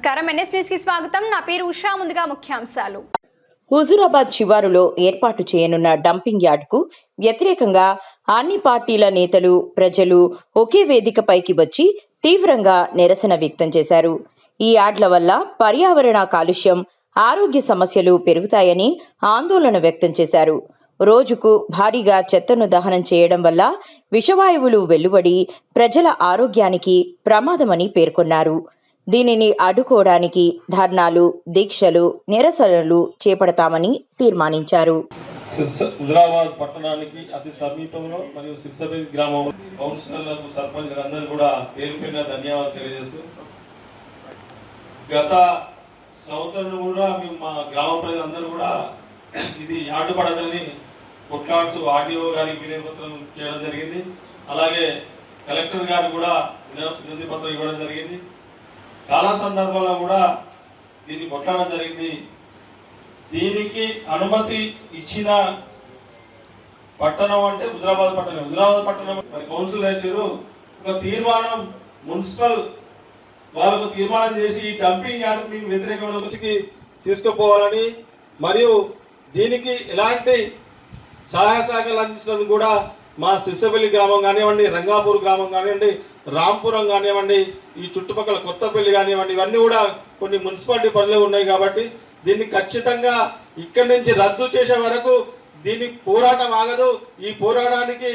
నమస్కారం, NS news కి స్వాగతం. నా పేరు ఉషా. ముందుగా ముఖ్యాంశాలు. హుజూరాబాద్ శివారులో ఏర్పాటు చేయనున్న డంపింగ్ యార్డ్కు వ్యతిరేకంగా అన్ని పార్టీల నేతలు, ప్రజలు ఒకే వేదికపైకి వచ్చి తీవ్రంగా నిరసన వ్యక్తం చేశారు. ఈ యార్డ్ల వల్ల పర్యావరణ కాలుష్యం, ఆరోగ్య సమస్యలు పెరుగుతాయని ఆందోళన వ్యక్తం చేశారు. రోజుకు భారీగా చెత్తను దహనం చేయడం వల్ల విషవాయువులు వెలువడి ప్రజల ఆరోగ్యానికి ప్రమాదమని పేర్కొన్నారు. దీనిని అడ్డుకోవడానికి ధర్నాలు, దీక్షలు, నిరసనలు చేపడతామని తీర్మానించారు. హుజూరాబాద్ పట్టణానికి అతి సమీపంలో మరియు సిర్సబెల్ గ్రామంలో కౌన్సిలర్లకు, సర్పంచ్లందరూ కూడా పేరు పేరున ధన్యవాదాలు తెలియజేస్తూ, గత సంవత్సరం కూడా మేము మా గ్రామ ప్రజలందరూ కూడా ఇది యార్డు పడదని కొట్లాడుతూ ఆర్డీఓ గారికి వినతిపత్రం చేయడం జరిగింది. అలాగే కలెక్టర్ గారు కూడా వినతిపత్రం ఇవ్వడం జరిగింది. చాలా సందర్భాల్లో కూడా దీన్ని కొట్లాడడం జరిగింది. దీనికి అనుమతి ఇచ్చిన పట్టణం అంటే హుజూరాబాద్ పట్టణం. హుజూరాబాద్ పట్టణం మరి కౌన్సిల్ వేసారు, ఒక తీర్మానం మున్సిపల్ వాళ్ళకు తీర్మానం చేసి ఈ డంపింగ్ యార్డ్ మీకు వ్యతిరేకమైన వచ్చి తీసుకుపోవాలని, మరియు దీనికి ఎలాంటి సహాయ సహకారాలు అందించడం కూడా మా సిర్సబెల్లి గ్రామం కానివ్వండి, రంగాపూర్ గ్రామం కానివ్వండి, రాంపురం కానివ్వండి, ఈ చుట్టుపక్కల కొత్తపల్లి కానివ్వండి, ఇవన్నీ కూడా కొన్ని మున్సిపాలిటీ పనులు ఉన్నాయి. కాబట్టి దీన్ని ఖచ్చితంగా ఇక్కడి నుంచి రద్దు చేసే వరకు దీని పోరాటం ఆగదు. ఈ పోరాటానికి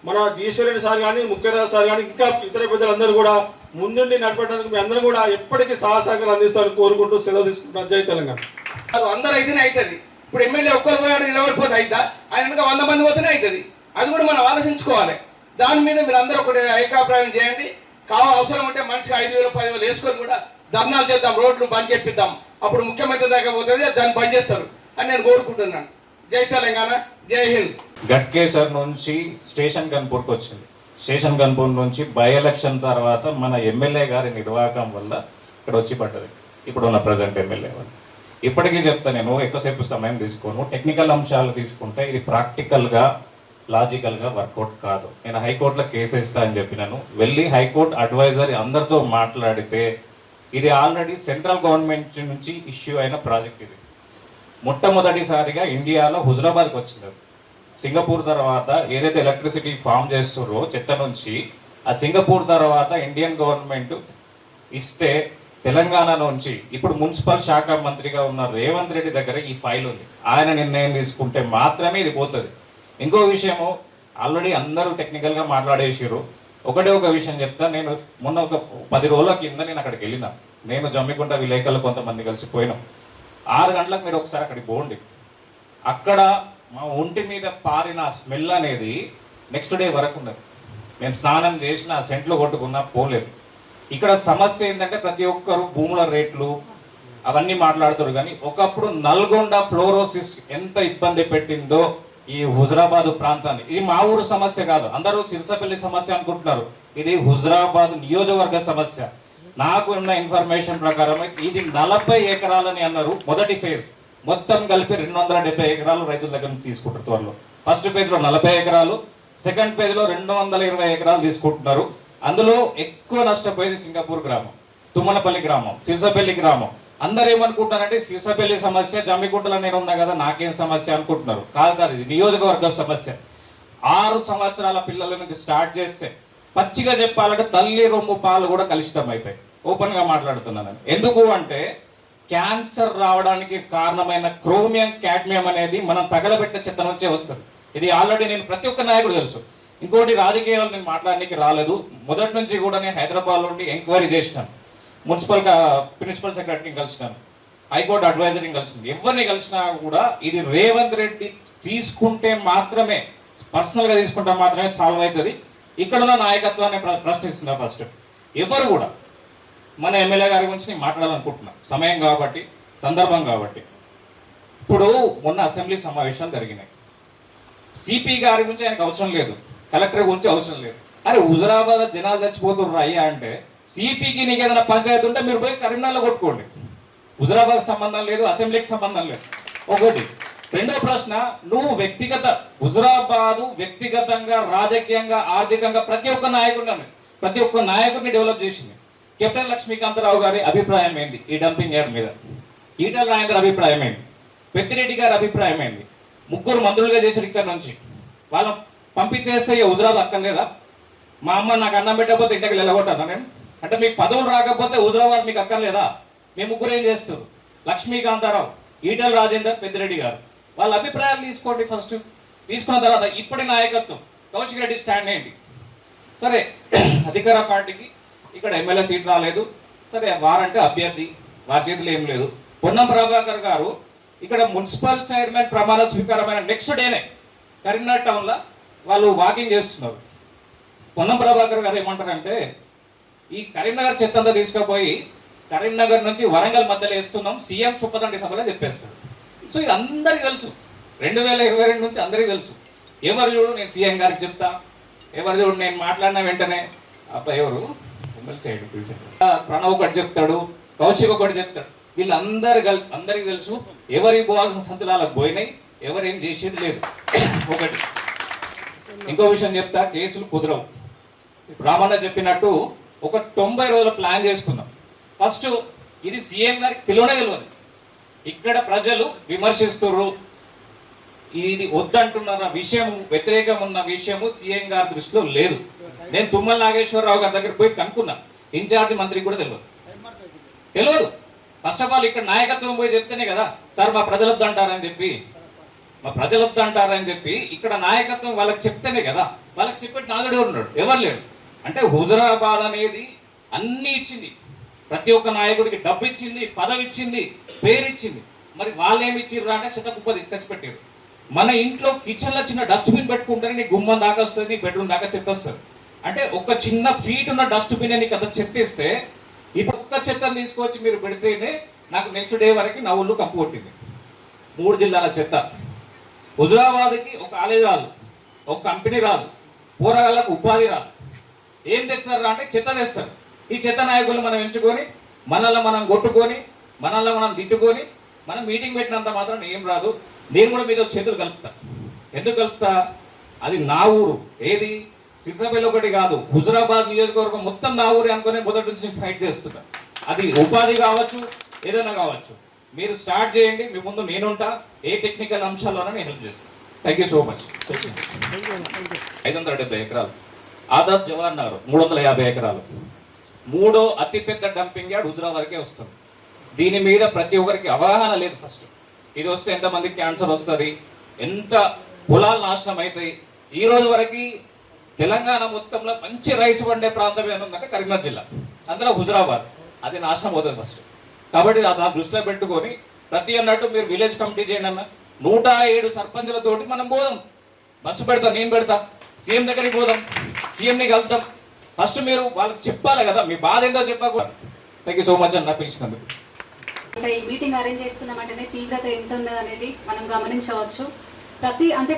మన ఈశ్వరుని సార్ కానీ, ముఖ్యరాజు సార్ కానీ, ఇంకా ఇతర పెద్దలందరూ కూడా ముందుండి నడపడానికి మీ అందరూ కూడా ఎప్పటికీ సహకారాలు అందిస్తారని కోరుకుంటూ సెలవు తీసుకుంటున్నాను. జై తెలంగాణ. అందరూ అయితేనే అవుతుంది. ఇప్పుడు ఎమ్మెల్యే ఒక్కరు పోయాడు నిలబడిపోతే అవుతా, ఆయన 100 మంది పోతేనే అవుతుంది. అది కూడా మనం ఆలోచించుకోవాలి. దాని మీద మీరు అందరూ ఒకటి ఏకాభిప్రాయం చేయండి. అవసరం ఉంటే మనిషికి 5,000 10,000 వేసుకొని కూడా ధర్నాలు చేద్దాం, రోడ్లు బంద్ చేపిద్దాం. అప్పుడు ముఖ్యమంత్రి దాకా పోతుంది, దాన్ని బంద్ చేస్తారు అని నేను కోరుకుంటున్నాను. జై తెలంగాణ, జై హింద్. గట్కేసర్ నుంచి స్టేషన్ గన్పూర్కి వచ్చింది. స్టేషన్ గన్పూర్ నుంచి బై ఎలక్షన్ తర్వాత మన ఎమ్మెల్యే గారి నిర్వాహకం వల్ల ఇక్కడ వచ్చి పడ్డది. ఇప్పుడు ఉన్న ప్రజెంట్ ఎమ్మెల్యే వాళ్ళు. ఇప్పటికీ చెప్తా, నేను ఎక్కువసేపు సమయం తీసుకోను. టెక్నికల్ అంశాలు తీసుకుంటే ఇది ప్రాక్టికల్గా, లాజికల్గా వర్కౌట్ కాదు. నేను హైకోర్టులో కేసు ఇస్తా అని చెప్పినాను. వెళ్ళి హైకోర్టు అడ్వైజర్ అందరితో మాట్లాడితే ఇది ఆల్రెడీ సెంట్రల్ గవర్నమెంట్ నుంచి ఇష్యూ అయిన ప్రాజెక్ట్. ఇది మొట్టమొదటిసారిగా ఇండియాలో హుజూరాబాద్కి వచ్చింది. సింగపూర్ తర్వాత ఏదైతే ఎలక్ట్రిసిటీ ఫామ్ చేస్తున్నారో చెత్త నుంచి, ఆ సింగపూర్ తర్వాత ఇండియన్ గవర్నమెంట్ ఇస్తే తెలంగాణ నుంచి ఇప్పుడు మున్సిపల్ శాఖ మంత్రిగా ఉన్న రేవంత్ రెడ్డి దగ్గర ఈ ఫైల్ ఉంది. ఆయన నిర్ణయం తీసుకుంటే మాత్రమే ఇది పోతుంది. ఇంకో విషయము, ఆల్రెడీ అందరూ టెక్నికల్గా మాట్లాడేసారు. ఒకటే ఒక విషయం చెప్తా. నేను మొన్న ఒక 10 రోజుల కింద నేను అక్కడికి వెళ్ళినా. నేను జమ్మికుంట విలేకరులు కొంతమంది కలిసి పోయినాం. 6 గంటలకు మీరు ఒకసారి అక్కడికి పోండి. అక్కడ మా ఒంటి మీద పారిన స్మెల్ అనేది నెక్స్ట్ డే వరకు ఉంది. మేము స్నానం చేసిన సెంట్లు కొట్టుకున్నా పోలేదు. ఇక్కడ సమస్య ఏంటంటే ప్రతి ఒక్కరు భూముల రేట్లు అవన్నీ మాట్లాడుతారు, కానీ ఒకప్పుడు నల్గొండ ఫ్లోరోసిస్ ఎంత ఇబ్బంది పెట్టిందో ఈ హుజూరాబాద్ ప్రాంతాన్ని. ఇది మా ఊరు సమస్య కాదు, అందరూ సిర్సబెల్లి సమస్య అనుకుంటున్నారు. ఇది హుజూరాబాద్ నియోజకవర్గ సమస్య. నాకు ఉన్న ఇన్ఫర్మేషన్ ప్రకారం ఇది 40 ఎకరాలని అన్నారు. మొదటి ఫేజ్ మొత్తం కలిపి 270 ఎకరాలు రైతుల దగ్గర నుంచి తీసుకుంటారు త్వరలో. ఫస్ట్ ఫేజ్లో 40 ఎకరాలు, సెకండ్ ఫేజ్లో 220 ఎకరాలు తీసుకుంటున్నారు. అందులో ఎక్కువ నష్టపోయేది సింగపూర్ గ్రామం, తుమ్మనపల్లి గ్రామం, సిర్సబెల్లి గ్రామం. అందరు ఏమనుకుంటారంటే సిర్సబెల్లి సమస్య జమ్మికుంటలో నేను ఉన్నా కదా నాకేం సమస్య అనుకుంటున్నారు. కాదు, ఇది నియోజకవర్గ సమస్య. 6 సంవత్సరాల పిల్లల నుంచి స్టార్ట్ చేస్తే పచ్చిగా చెప్పాలంటే తల్లి రొమ్ము పాలు కూడా కలుషితం అవుతాయి. ఓపెన్గా మాట్లాడుతున్నాను. ఎందుకు అంటే క్యాన్సర్ రావడానికి కారణమైన క్రోమియం, కాడ్మియం అనేది మనం తగలబెట్టే చెత్త నుంచే వస్తుంది. ఇది ఆల్రెడీ నేను ప్రతి ఒక్క నాయకుడు తెలుసు. ఇంకోటి, రాజకీయాలు నేను మాట్లాడడానికి రాలేదు. మొదటి నుంచి కూడా నేను హైదరాబాద్ నుండి ఎంక్వైరీ చేసినాను. ప్రిన్సిపల్ సెక్రటరీని కలిసినాను, హైకోర్టు అడ్వైజర్ని కలిసింది. ఎవరిని కలిసినా కూడా ఇది రేవంత్ రెడ్డి తీసుకుంటే మాత్రమే, పర్సనల్గా తీసుకుంటే మాత్రమే సాల్వ్ అవుతుంది. ఇక్కడున్న నాయకత్వాన్ని ప్రశ్నిస్తున్నా. ఫస్ట్ ఎవరు కూడా మన ఎమ్మెల్యే గారి గురించి నేను మాట్లాడాలనుకుంటున్నా, సమయం కాబట్టి, సందర్భం కాబట్టి. ఇప్పుడు మొన్న అసెంబ్లీ సమావేశాలు జరిగినాయి. సిపి గారి గురించి ఆయనకు అవసరం లేదు, కలెక్టర్ గురించి అవసరం లేదు. అరే హుజూరాబాద్ జనాలు చచ్చిపోతుర్రు అయ్యా అంటే సిపికి నీకు ఏదైనా పంచాయతీ ఉంటే మీరు పోయి కరీంనగర్లో కొట్టుకోండి. హుజూరాబాద్ సంబంధం లేదు, అసెంబ్లీకి సంబంధం లేదు. ఒకటి. రెండో ప్రశ్న, నువ్వు హుజూరాబాదు వ్యక్తిగతంగా, రాజకీయంగా, ఆర్థికంగా ప్రతి ఒక్క నాయకుడిని డెవలప్ చేసింది. కెప్టెన్ లక్ష్మీకాంతరావు గారి అభిప్రాయం ఏంటి ఈ డంపింగ్ యార్డ్ మీద? ఈటల రాజేందర్ అభిప్రాయం ఏంటి? పెద్దిరెడ్డి గారి అభిప్రాయం ఏంటి? ముగ్గురు మంత్రులుగా చేశారు ఇక్కడ నుంచి. వాళ్ళని పంపించేస్తే హుజరాబాద్ అక్కర్లేదా? మా అమ్మ నాకు అన్నం పెట్టకపోతే ఇంటికి వెళ్ళగొట్టాను నేను అంటే మీకు పదవులు రాకపోతే హుజరాబాద్ మీకు అక్కర్లేదా? మీ ముగ్గురు ఏం చేస్తారు? లక్ష్మీకాంతారావు, ఈటల రాజేందర్, పెద్దిరెడ్డి గారు వాళ్ళ అభిప్రాయాలు తీసుకోండి ఫస్ట్. తీసుకున్న తర్వాత ఇప్పటి నాయకత్వం కౌశిక్ రెడ్డి స్టాండ్ ఏంటి? సరే అధికార పార్టీకి ఇక్కడ ఎమ్మెల్యే సీట్ రాలేదు, సరే వారంటే అభ్యర్థి, వారి చేతిలో ఏం లేదు. పొన్నం ప్రభాకర్ గారు ఇక్కడ మున్సిపల్ చైర్మన్ ప్రమాణ స్వీకారమైన నెక్స్ట్ డేనే కరీంనగర్ టౌన్లో వాళ్ళు వాకింగ్ చేస్తున్నారు. పొన్నం ప్రభాకర్ గారు ఏమంటారంటే ఈ కరీంనగర్ చెత్త అంతా తీసుకుపోయి కరీంనగర్ నుంచి వరంగల్ మధ్యలో వేస్తున్నాం, సీఎం చుప్పదండి సభలో చెప్పేస్తారు. సో ఇది అందరికీ తెలుసు, 2022 నుంచి అందరికీ తెలుసు. ఎవరు చూడు నేను సీఎం గారికి చెప్తా, ఎవరు చూడు నేను మాట్లాడిన వెంటనే అబ్బాయి ఎవరు ఎమ్మెల్సీ ప్రణవ్ ఒకటి చెప్తాడు, కౌశిక్ ఒకటి చెప్తాడు. అందరికీ తెలుసు ఎవరికి పోవాల్సిన సంచులాలకు పోయినాయి, ఎవరేం చేసేది లేదు. ఒకటి ఇంకో విషయం చెప్తా, కేసులు కుదరవు. రామన్న చెప్పినట్టు ఒక 90 రోజుల ప్లాన్ చేసుకుందాం. ఫస్ట్ ఇది సీఎం గారికి తెలియదు. ఇక్కడ ప్రజలు విమర్శిస్తున్నారు, ఇది వద్దంటున్న విషయం, వ్యతిరేకం ఉన్న విషయము సీఎం గారి దృష్టిలో లేదు. నేను తుమ్మల నాగేశ్వరరావు గారి దగ్గర పోయి కనుక్కున్నా, ఇన్ఛార్జ్ మంత్రికి కూడా తెలియదు. ఫస్ట్ ఆఫ్ ఆల్ ఇక్కడ నాయకత్వం పోయి చెప్తేనే కదా సార్ మా ప్రజలు వద్దంటారని చెప్పి ఇక్కడ నాయకత్వం వాళ్ళకి చెప్తేనే కదా. వాళ్ళకి చెప్పేటి నాదుడే ఉన్నాడు, ఎవరు లేరు. అంటే హుజరాబాద్ అనేది అన్ని ఇచ్చింది, ప్రతి ఒక్క నాయకుడికి డబ్బు ఇచ్చింది, పదవి ఇచ్చింది, పేరు ఇచ్చింది. మరి వాళ్ళు ఏమి ఇచ్చిర్రు అంటే చెత్తకుప్ప తీసుకొచ్చి పెట్టారు. మన ఇంట్లో కిచెన్లో చిన్న డస్ట్బిన్ పెట్టుకుంటేనే నీ గుమ్మం దాకా వస్తుంది, నీ బెడ్రూమ్ దాకా చెత్త వస్తుంది. అంటే ఒక చిన్న ఫీట్ ఉన్న డస్ట్బిన్ నీకు అంత చెత్త ఇస్తే ఇప్పుడు ఒక్క చెత్తను తీసుకొచ్చి మీరు పెడితేనే నాకు నెక్స్ట్ డే వరకు నా ఊళ్ళో కంపు కొట్టింది. 3 జిల్లాల చెత్త. హుజరాబాద్కి ఒక కాలేజ్ రాదు, ఒక కంపెనీ రాదు, పోరగాళ్ళకు ఉపాధి రాదు. ఏం తెస్తారు అంటే చెత్త తెస్తారు. ఈ చెత్త నాయకులు మనం ఎంచుకొని మనల్ని మనం కొట్టుకొని మనల్ని మనం తిట్టుకొని మనం మీటింగ్ పెట్టినంత మాత్రం ఏం రాదు. నేను కూడా మీతో చేతులు కలుపుతా. ఎందుకు కలుపుతా? అది నా ఊరు. ఏది సిరిసపల్లి ఒకటి కాదు, హుజరాబాద్ నియోజకవర్గం మొత్తం నా ఊరే అనుకునే మొదటి నుంచి నేను ఫైట్ చేస్తున్నా. అది ఉపాధి కావచ్చు, ఏదైనా కావచ్చు. మీరు స్టార్ట్ చేయండి, మీ ముందు నేనుంటా. ఏ టెక్నికల్ అంశాల్లోనే నేను హెల్ప్ చేస్తాను. Thank you so much. 570 ఎకరాలు, ఆదాబ్ జవహర్ నగర్ 350 ఎకరాలు, 3వ అతిపెద్ద డంపింగ్ యార్డ్ హుజరాబాద్కే వస్తుంది. దీని మీద ప్రతి ఒక్కరికి అవగాహన లేదు. ఫస్ట్ ఇది వస్తే ఎంతమందికి క్యాన్సర్ వస్తుంది, ఎంత పొలాలు నాశనం అవుతాయి. ఈ రోజు వరకు తెలంగాణ మొత్తంలో మంచి రైస్ వండే ప్రాంతం ఏముందంటే కరీంనగర్ జిల్లా, అందులో హుజరాబాద్. అది నాశనం అవుతుంది ఫస్ట్. కాబట్టి నా దృష్టిలో పెట్టుకొని ప్రతి అన్నట్టు మీరు విలేజ్ కమిటీ చేయండి అన్న. 107 సర్పంచులతోటి మనం పోదాం, బస్సు పెడతా, నేను పెడతా, సీఎం దగ్గరికి పోదాం, సీఎంని కలుద్దాం. ఫస్ట్ మీరు వాళ్ళకి చెప్పాలి కదా, మీ బాధ ఏందో చెప్పకూడదు. థ్యాంక్ యూ సో మచ్ అన్న పిలిచినందుకు. అంటే ఈ మీటింగ్ అరేంజ్ చేసుకున్నామంటేనే తీవ్రత ఎంత ఉన్నది అనేది మనం గమనించవచ్చు.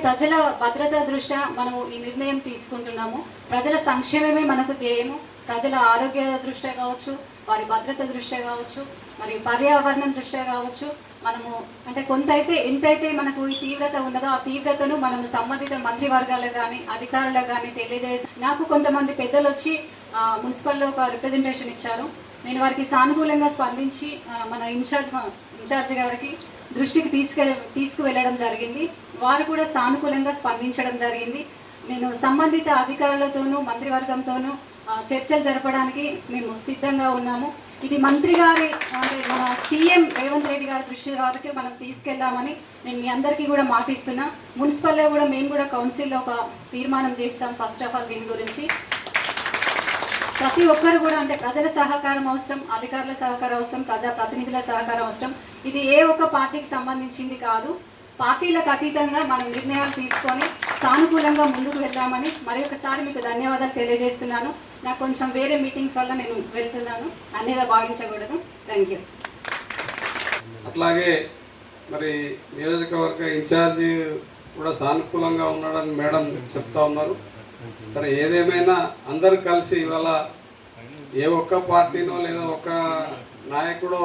ప్రజల భద్రత దృష్ట్యా మనము ఈ నిర్ణయం తీసుకుంటున్నాము. ప్రజల సంక్షేమమే మనకు ధ్యేయము. ప్రజల ఆరోగ్య దృష్ట్యా కావచ్చు, వారి భద్రత దృష్ట్యా కావచ్చు, మరి పర్యావరణం దృష్ట్యా కావచ్చు, మనము అంటే ఎంతైతే మనకు ఈ తీవ్రత ఉన్నదో ఆ తీవ్రతను మనము సంబంధిత మంత్రివర్గాలకు కానీ అధికారులకు కానీ తెలియజేసి, నాకు కొంతమంది పెద్దలు వచ్చి మున్సిపల్లో ఒక రిప్రజెంటేషన్ ఇచ్చారు. నేను వారికి సానుకూలంగా స్పందించి మన ఇన్ఛార్జ్ గారికి దృష్టికి తీసుకువెళ్ళడం జరిగింది. వారు కూడా సానుకూలంగా స్పందించడం జరిగింది. నేను సంబంధిత అధికారులతోనూ మంత్రివర్గంతోనూ చర్చలు జరపడానికి మేము సిద్ధంగా ఉన్నాము. ఇది మంత్రి గారి అంటే మన సీఎం రేవంత్ రెడ్డి గారి దృష్టి వరకు మనం తీసుకెళ్దామని నేను మీ అందరికీ కూడా మాటిస్తున్నా. మున్సిపల్లో కూడా మేము కూడా కౌన్సిల్లో ఒక తీర్మానం చేస్తాం. ఫస్ట్ ఆఫ్ ఆల్ దీని గురించి ప్రతి ఒక్కరు కూడా అంటే ప్రజల సహకారం అవసరం, అధికారుల సహకారం అవసరం, ప్రజాప్రతినిధుల సహకారం అవసరం. ఇది ఏ ఒక్క పార్టీకి సంబంధించింది కాదు. పార్టీలకు అతీతంగా మనం నిర్ణయాలు తీసుకొని సానుకూలంగా ముందుకు వెళ్దామని మరి ఒకసారి మీకు ధన్యవాదాలు తెలియజేస్తున్నాను. నాకు కొంచెం వేరే మీటింగ్స్ వల్ల నేను వెళ్తున్నాను, అన్నిదా భావించకూడదు. Thank you. అట్లాగే మరి నియోజకవర్గ ఇన్ఛార్జి కూడా సానుకూలంగా ఉన్నాడని మేడం చెప్తా ఉన్నారు. సరే ఏదేమైనా అందరూ కలిసి ఇవాళ ఏ ఒక్క పార్టీనో లేదా ఒక నాయకుడో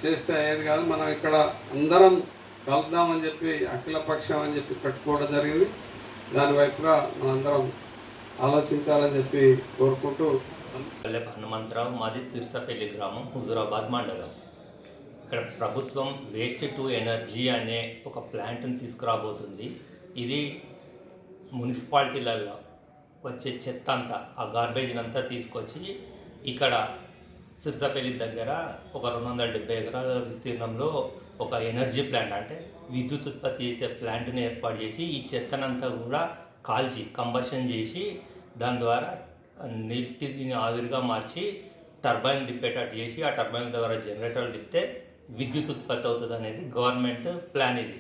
చేస్తే అయ్యేది కాదు. మనం ఇక్కడ అందరం కలుద్దామని చెప్పి అఖిలపక్షం అని చెప్పి పెట్టుకోవడం జరిగింది. దాని వైపుగా మనందరం ఆలోచించాలని చెప్పి కోరుకుంటూ పల్లెపు హనుమంతరావు, మాది సిర్సపల్లి గ్రామం, హుజురాబాద్ మండలం. ఇక్కడ ప్రభుత్వం వేస్ట్ టు ఎనర్జీ అనే ఒక ప్లాంట్ని తీసుకురాబోతుంది. ఇది మున్సిపాలిటీలలో వచ్చే చెత్త అంతా, ఆ గార్బేజ్ని అంతా తీసుకొచ్చి ఇక్కడ సిర్సపల్లి దగ్గర ఒక 270 ఎకరాల విస్తీర్ణంలో ఒక ఎనర్జీ ప్లాంట్, అంటే విద్యుత్ ఉత్పత్తి చేసే ప్లాంట్ని ఏర్పాటు చేసి ఈ చెత్తనంతా కూడా కాల్చి కంబషన్ చేసి దాని ద్వారా నీటిని ఆవిరిగా మార్చి టర్బైన్ తిప్పేటట్టు చేసి ఆ టర్బైన్ ద్వారా జనరేటర్లు తిప్పితే విద్యుత్ ఉత్పత్తి అవుతుంది అనేది గవర్నమెంట్ ప్లాన్ ఇది.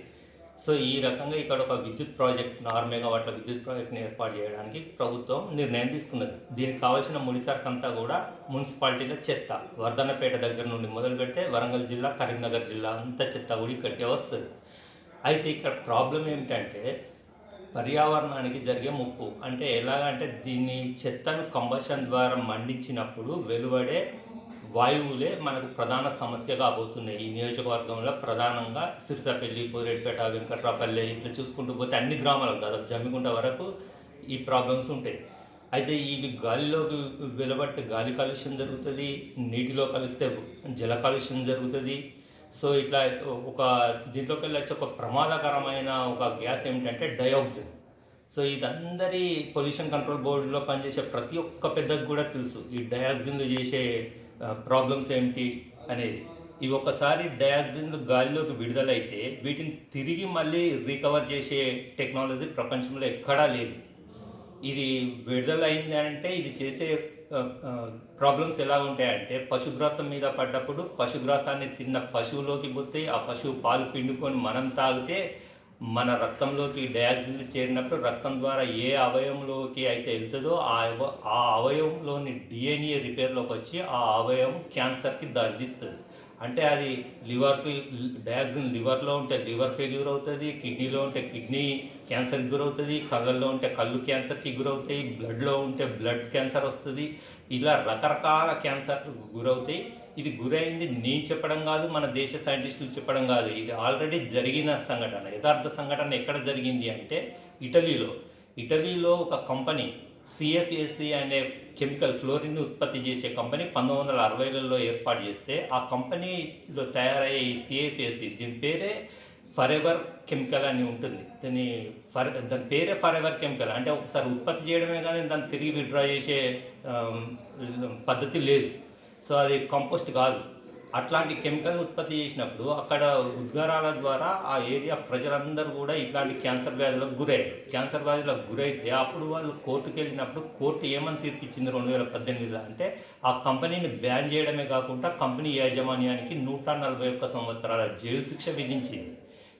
సో ఈ రకంగా ఇక్కడ ఒక విద్యుత్ ప్రాజెక్ట్ 6 మెగావాట్ల విద్యుత్ ప్రాజెక్ట్ని ఏర్పాటు చేయడానికి ప్రభుత్వం నిర్ణయం తీసుకున్నది. దీనికి కావాల్సిన ముడిసరుకు అంతా కూడా మున్సిపాలిటీల చెత్త, వర్ధన్నపేట దగ్గర నుండి మొదలు పెడితే వరంగల్ జిల్లా, కరీంనగర్ జిల్లా అంతా చెత్త కూడా ఇక్కడికే వస్తుంది. అయితే ఇక్కడ ప్రాబ్లం ఏమిటంటే పర్యావరణానికి జరిగే ముప్పు. అంటే ఎలాగంటే దీన్ని చెత్తను కంబషన్ ద్వారా మండించినప్పుడు వెలువడే వాయువులే మనకు ప్రధాన సమస్య కాబోతున్నాయి. ఈ నియోజకవర్గంలో ప్రధానంగా సిర్సపల్లి, పోరేడ్పేట, వెంకట్రాపల్లి ఇట్లా చూసుకుంటూ పోతే అన్ని గ్రామాలకు దాదాపు జమ్మిగుంట వరకు ఈ ప్రాబ్లమ్స్ ఉంటాయి. అయితే ఇవి గాలిలోకి వెలువడితే గాలి కాలుష్యం జరుగుతుంది, నీటిలో కలిస్తే జల కాలుష్యం జరుగుతుంది. సో ఇట్లా ఒక దీంట్లోకి వెళ్ళి వచ్చే ఒక ప్రమాదకరమైన ఒక గ్యాస్ ఏమిటంటే డయాక్సిన్. సో ఇదందరి పొల్యూషన్ కంట్రోల్ బోర్డులో పనిచేసే ప్రతి ఒక్క పెద్దకు కూడా తెలుసు ఈ డయాక్సిన్లు చేసే ప్రాబ్లమ్స్ ఏమిటి అనేది. ఇవి ఒకసారి డయాక్సిన్లు గాలిలోకి విడుదలైతే వీటిని తిరిగి మళ్ళీ రికవర్ చేసే టెక్నాలజీ ప్రపంచంలో ఎక్కడా లేదు. ఇది విడుదలైంది అంటే ఇది చేసే ప్రాబ్లమ్స్ ఎలా ఉంటాయంటే పశుగ్రాసం మీద పడ్డప్పుడు పశుగ్రాసాన్ని తిన్న పశువులోకి పోతే ఆ పశువు పాలు పిండుకొని మనం తాగితే మన రక్తంలోకి డయాక్సిన్లు చేరినప్పుడు రక్తం ద్వారా ఏ అవయవంలోకి అయితే వెళ్తుందో ఆ అవయవంలోని డిఎన్ఏ రిపేర్లోకి వచ్చి ఆ అవయవం క్యాన్సర్కి దారితీస్తుంది. అంటే అది లివర్కి డయాక్సిన్ లివర్లో ఉంటే లివర్ ఫెయిల్యూర్ అవుతుంది, కిడ్నీలో ఉంటే కిడ్నీ క్యాన్సర్కి గురవుతుంది, కళ్ళల్లో ఉంటే కళ్ళు క్యాన్సర్కి గురవుతాయి, బ్లడ్లో ఉంటే బ్లడ్ క్యాన్సర్ వస్తుంది. ఇలా రకరకాల క్యాన్సర్కి గురవుతాయి. ఇది గురైంది నేను చెప్పడం కాదు, మన దేశ సైంటిస్టులు చెప్పడం కాదు, ఇది ఆల్రెడీ జరిగిన సంఘటన, యథార్థ సంఘటన. ఎక్కడ జరిగింది అంటే ఇటలీలో ఒక కంపెనీ సిఎఫ్ఏసి అనే కెమికల్ ఫ్లోరిన్ ఉత్పత్తి చేసే కంపెనీ 1960లలో ఏర్పాటు చేస్తే ఆ కంపెనీలో తయారయ్యే ఈ సిఎఫ్ఏసి దీని పేరే ఫరెవర్ కెమికల్ అని ఉంటుంది. దాని పేరే ఫరెవర్ కెమికల్. అంటే ఒకసారి ఉత్పత్తి చేయడమే కానీ దాన్ని తిరిగి విత్డ్రా చేసే పద్ధతి లేదు. సో అది కంపోస్ట్ కాదు. అట్లాంటి కెమికల్ ఉత్పత్తి చేసినప్పుడు అక్కడ ఉద్గారాల ద్వారా ఆ ఏరియా ప్రజలందరూ కూడా ఇట్లాంటి క్యాన్సర్ వ్యాధులకు గురయ్యారు. క్యాన్సర్ వ్యాధులకు గురైతే అప్పుడు వాళ్ళు కోర్టుకు వెళ్ళినప్పుడు కోర్టు ఏమని తీర్పిచ్చింది 2018లో అంటే ఆ కంపెనీని బ్యాన్ చేయడమే కాకుండా కంపెనీ యాజమాన్యానికి 141 సంవత్సరాల జైలు శిక్ష విధించింది.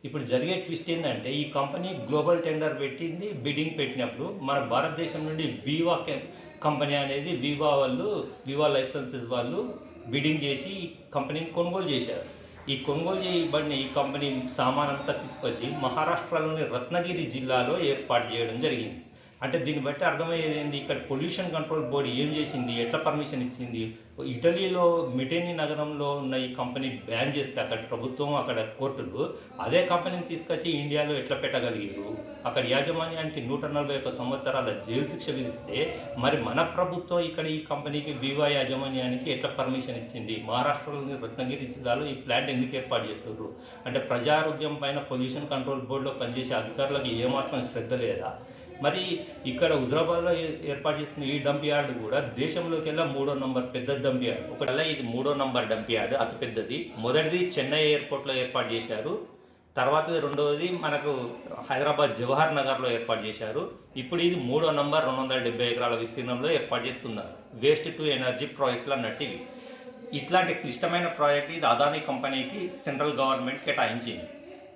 ఇప్పుడు జరిగే ట్విస్ట్ ఏంటంటే ఈ కంపెనీ గ్లోబల్ టెండర్ పెట్టింది. బిడ్డింగ్ పెట్టినప్పుడు మన భారతదేశం నుండి వీవా కంపెనీ అనేది వీవా లైఫ్ సైన్సెస్ వాళ్ళు బిడ్డింగ్ చేసి ఈ కంపెనీని కొనుగోలు చేశారు. ఈ కొనుగోలు చేయబడిన ఈ కంపెనీ సామాన్ అంతా తీసుకొచ్చి మహారాష్ట్రలోని రత్నగిరి జిల్లాలో ఏర్పాటు చేయడం జరిగింది. అంటే దీన్ని బట్టి అర్థమయ్యేది ఏంది, ఇక్కడ పొల్యూషన్ కంట్రోల్ బోర్డు ఏం చేసింది, ఎట్లా పర్మిషన్ ఇచ్చింది. ఇటలీలో మిటేని నగరంలో ఉన్న ఈ కంపెనీ బ్యాన్ చేస్తే అక్కడ ప్రభుత్వం, అక్కడ కోర్టులు అదే కంపెనీని తీసుకొచ్చి ఇండియాలో ఎట్లా పెట్టగలిగారు. అక్కడ యాజమాన్యానికి 141 సంవత్సరాల జైలు శిక్ష విధిస్తే మరి మన ప్రభుత్వం ఇక్కడ ఈ కంపెనీకి వీవా యాజమాన్యానికి ఎట్లా పర్మిషన్ ఇచ్చింది. మహారాష్ట్రలోని రత్నగిరి జిల్లాలో ఈ ప్లాంట్ ఎందుకు ఏర్పాటు చేస్తున్నారు అంటే ప్రజారోగ్యం పైన పొల్యూషన్ కంట్రోల్ బోర్డులో పనిచేసే అధికారులకు ఏమాత్రం శ్రద్ధ లేదా. మరి ఇక్కడ హుజరాబాద్లో ఏర్పాటు చేసిన ఈ డంప్ యార్డ్ కూడా దేశంలోకి వెళ్ళా 3వ నంబర్ పెద్ద డంప్ యార్డ్. ఒకవేళ ఇది 3వ నంబర్ డంప్ యార్డ్, అతి పెద్దది. మొదటిది చెన్నై ఎయిర్పోర్ట్లో ఏర్పాటు చేశారు, తర్వాత 2వది మనకు హైదరాబాద్ జవహర్ నగర్లో ఏర్పాటు చేశారు. ఇప్పుడు ఇది 3వ నంబర్ 270 ఎకరాల విస్తీర్ణంలో ఏర్పాటు చేస్తున్నారు. వేస్ట్ టు ఎనర్జీ ప్రాజెక్టులు అన్నట్టు ఇవి. ఇట్లాంటి క్లిష్టమైన ప్రాజెక్ట్ ఇది అదానీ కంపెనీకి సెంట్రల్ గవర్నమెంట్ కేటాయించింది.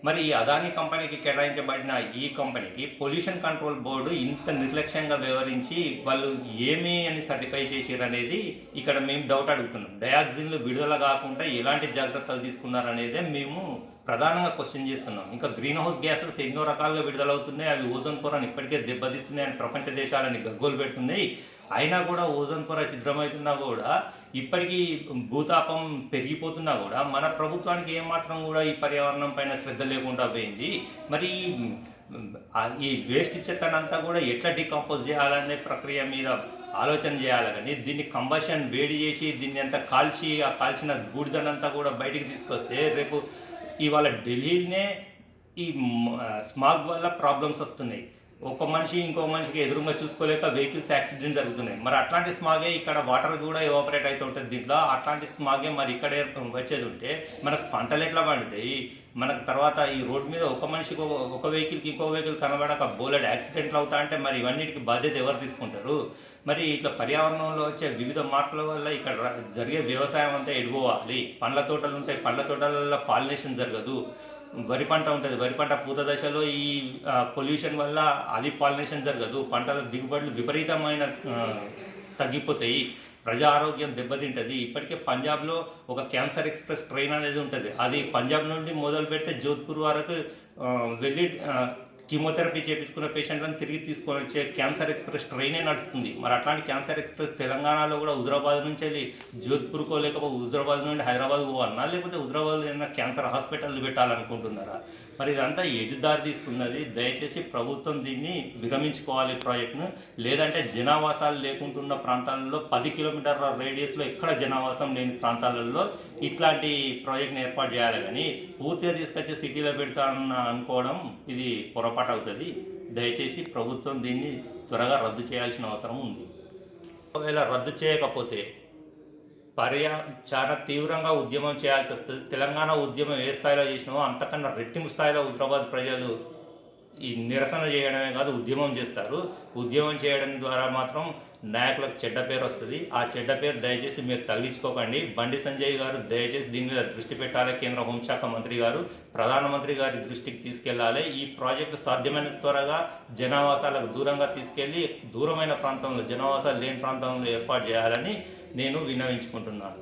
మరి ఈ అదానీ కంపెనీకి కేటాయించబడిన ఈ కంపెనీకి పొల్యూషన్ కంట్రోల్ బోర్డు ఇంత నిర్లక్ష్యంగా వ్యవహరించి వాళ్ళు ఏమి అని సర్టిఫై చేసారు అనేది ఇక్కడ మేము డౌట్ అడుగుతున్నాం. డయాక్సిన్లు విడుదల కాకుండా ఎలాంటి జాగ్రత్తలు తీసుకున్నారనేదే మేము ప్రధానంగా క్వశ్చన్ చేస్తున్నాం. ఇంకా గ్రీన్ హౌస్ గ్యాసెస్ ఎన్నో రకాలుగా విడుదలవుతున్నాయి, అవి ఓజోన్ పొరను ఇప్పటికే దెబ్బతీస్తున్నాయి అని ప్రపంచ దేశాలని గగ్గోలు పెడుతున్నాయి. అయినా కూడా ఓజోన్ పొర ఛిద్రమవుతున్నా కూడా ఇప్పటికీ భూతాపం పెరిగిపోతున్నా కూడా మన ప్రభుత్వానికి ఏమాత్రం కూడా ఈ పర్యావరణం పైన శ్రద్ధ లేకుండా పోయింది. మరి ఈ వేస్ట్ చెత్తనంతా కూడా ఎట్లా డికంపోజ్ చేయాలనే ప్రక్రియ మీద ఆలోచన చేయాలి. కానీ దీన్ని కంబషన్ వేడి చేసి దీన్ని అంతా కాల్చి ఆ కాల్చిన బూడిదనంతా కూడా బయటికి తీసుకొస్తే రేపు ఇవాళ ఢిల్లీనే ఈ స్మాగ్ వల్ల ప్రాబ్లమ్స్ వస్తున్నాయి. ఒక మనిషి ఇంకో మనిషికి ఎదురుగా చూసుకోలేక వెహికల్స్ యాక్సిడెంట్ జరుగుతున్నాయి. మరి అట్లాంటి స్మాగే ఇక్కడ వాటర్ కూడా ఎవాపరేట్ అవుతూ ఉంటుంది. దీంట్లో అట్లాంటి స్మాగే మరి ఇక్కడే వచ్చేది ఉంటే మనకు పంటలు ఎట్లా పండుతాయి? మనకు తర్వాత ఈ రోడ్ మీద ఒక మనిషికి ఒక వెహికల్కి ఇంకో వెహికల్ కనబడక బోలెడ్ యాక్సిడెంట్లు అవుతా అంటే మరి ఇవన్నిటికి బాధ్యత ఎవరు తీసుకుంటారు? మరి ఇట్లా పర్యావరణంలో వచ్చే వివిధ మార్పుల వల్ల ఇక్కడ జరిగే వ్యవసాయం అంతా ఎడిపోవాలి. పండ్ల తోటలు ఉంటాయి, పండ్ల తోటలలో పాలినేషన్ జరగదు. వరి పంట ఉంటుంది, వరి పంట పూత దశలో ఈ పొల్యూషన్ వల్ల అది పాలినేషన్ జరగదు. పంటల దిగుబడులు విపరీతమైన తగ్గిపోతాయి, ప్రజా ఆరోగ్యం దెబ్బతింటుంది. ఇప్పటికే పంజాబ్లో ఒక క్యాన్సర్ ఎక్స్ప్రెస్ ట్రైన్ అనేది ఉంటుంది. అది పంజాబ్ నుండి మొదలు పెడితే జోధ్పూర్ వరకు వెళ్ళి కీమోథెరపీ చేయించుకున్న పేషెంట్లను తిరిగి తీసుకొని వచ్చే క్యాన్సర్ ఎక్స్ప్రెస్ ట్రైనే నడుస్తుంది. మరి అట్లాంటి క్యాన్సర్ ఎక్స్ప్రెస్ తెలంగాణలో కూడా హుజరాబాద్ నుంచి వెళ్ళి జోధ్పూర్కో లేకపోతే హుజరాబాద్ నుండి హైదరాబాద్ పోవాలన్నా, లేకపోతే హుజరాబాద్లో ఏదైనా క్యాన్సర్ హాస్పిటల్ పెట్టాలనుకుంటున్నారా? మరి ఇదంతా ఎటు దారి తీసుకున్నది? దయచేసి ప్రభుత్వం దీన్ని విరమించుకోవాలి ప్రాజెక్టును. లేదంటే జనావాసాలు లేకుంటున్న ప్రాంతాలలో 10 కిలోమీటర్ల రేడియస్లో ఎక్కడ జనావాసం లేని ప్రాంతాలలో ఇట్లాంటి ప్రాజెక్ట్ని ఏర్పాటు చేయాలి. కానీ పూర్తిగా తీసుకొచ్చి సిటీలో పెడతానన్న అనుకోవడం ఇది పొరపాటు అవుతుంది. దయచేసి ప్రభుత్వం దీన్ని త్వరగా రద్దు చేయాల్సిన అవసరం ఉంది. ఒకవేళ రద్దు చేయకపోతే చాలా తీవ్రంగా ఉద్యమం చేయాల్సి వస్తుంది. తెలంగాణ ఉద్యమం ఏ స్థాయిలో చేసినామో అంతకన్నా రెట్టింపు స్థాయిలో హుజరాబాద్ ప్రజలు ఈ నిరసన చేయడమే కాదు ఉద్యమం చేస్తారు. ఉద్యమం చేయడం ద్వారా మాత్రం నాయకులకు చెడ్డ పేరు వస్తుంది. ఆ చెడ్డ పేరు దయచేసి మీరు తగ్గించుకోకండి. బండి సంజయ్ గారు దయచేసి దీని మీద దృష్టి పెట్టాలి. కేంద్ర హోంశాఖ మంత్రి గారు ప్రధానమంత్రి గారి దృష్టికి తీసుకెళ్లాలి. ఈ ప్రాజెక్టు సాధ్యమైన త్వరగా జనావాసాలకు దూరంగా తీసుకెళ్లి దూరమైన ప్రాంతంలో, జనావాసాలు లేని ప్రాంతంలో ఏర్పాటు చేయాలని నేను విన్నవించుకుంటున్నాను.